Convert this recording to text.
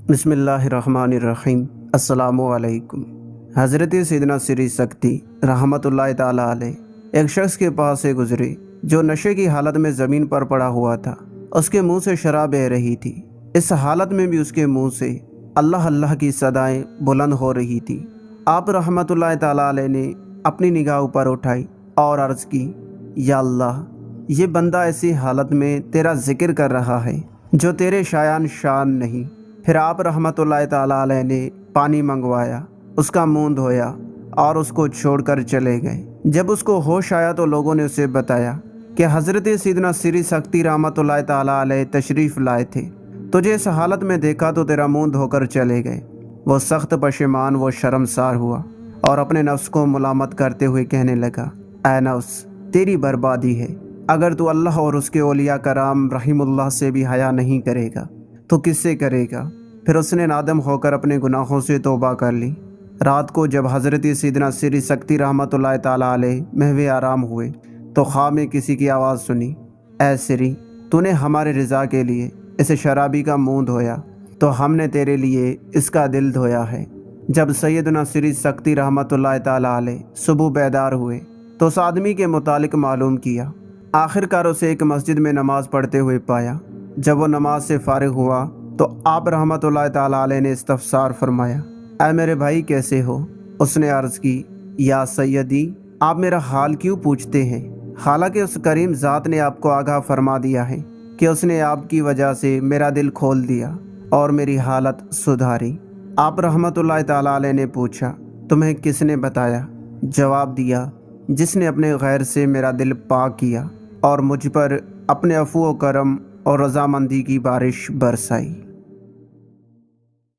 बिस्मिल्लाहिर्रहमानिर्रहीम। अस्सलामु अलैकुम। हज़रत सैयदना सिरी सक्ती रहमतुल्लाह ताला अलैह एक शख्स के पास से गुजरे जो नशे की हालत में ज़मीन पर पड़ा हुआ था। उसके मुंह से शराब बह रही थी। इस हालत में भी उसके मुंह से अल्लाह अल्लाह की सदाएं बुलंद हो रही थी। आप रहमतुल्लाह ताला अलैह ने अपनी निगाह ऊपर उठाई और अर्ज़ की, या अल्लाह, ये बंदा ऐसी हालत में तेरा जिक्र कर रहा है जो तेरे शायान शान नहीं। फिर आप रहमतुल्लाह ताला अलैह ने पानी मंगवाया, उसका मुंह धोया और उसको छोड़कर चले गए। जब उसको होश आया तो लोगों ने उसे बताया कि हज़रत सैयदना सिरी सक्ती रहमतुल्लाह ताला अलैह तशरीफ़ लाए थे। तुझे इस हालत में देखा तो तेरा मुंह धोकर चले गए। वो सख्त पशेमान व शर्मसार हुआ और अपने नफ्स को मुलामत करते हुए कहने लगा, ऐ नफ्स, तेरी बर्बादी है। अगर तू अल्लाह और उसके औलिया कराम रहीमुल्लाह से भी हया नहीं करेगा तो किससे करेगा। फिर उसने नादम होकर अपने गुनाहों से तौबा कर ली। रात को जब हज़रत सैयदना सिरी सक्ती रहमतुल्लाह ताला अलैह महवे आराम हुए तो ख्वाब में किसी की आवाज़ सुनी, ऐ सिरी, तूने हमारे रिज़ा के लिए इस शराबी का मुंह धोया तो हमने तेरे लिए इसका दिल धोया है। जब सैयदना सिरी सक्ती रहमतुल्लाह ताला अलैह सुबह बेदार हुए तो उस आदमी के मुतालिक मालूम किया। आखिरकार उसे एक मस्जिद में नमाज़ पढ़ते हुए पाया। जब वो नमाज से फारिग हुआ तो आप रहमतुल्लाह ताला अलैह ने इस्तफ़सार फरमाया, ऐ मेरे भाई, कैसे हो? उसने अर्ज़ की, या सैयदी, आप मेरा हाल क्यों पूछते हैं? हालांकि उस करीम ज़ात ने आपको आगाह फरमा दिया है कि उसने आपकी वजह से मेरा दिल खोल दिया और मेरी हालत सुधारी। आप रहमतुल्लाह ताला अलैह ने पूछा, तुम्हें किसने बताया? जवाब दिया, जिसने अपने गैर से मेरा दिल पाक किया और मुझ पर अपने अफ़ू व करम और रज़ामंदी की बारिश बरसाई।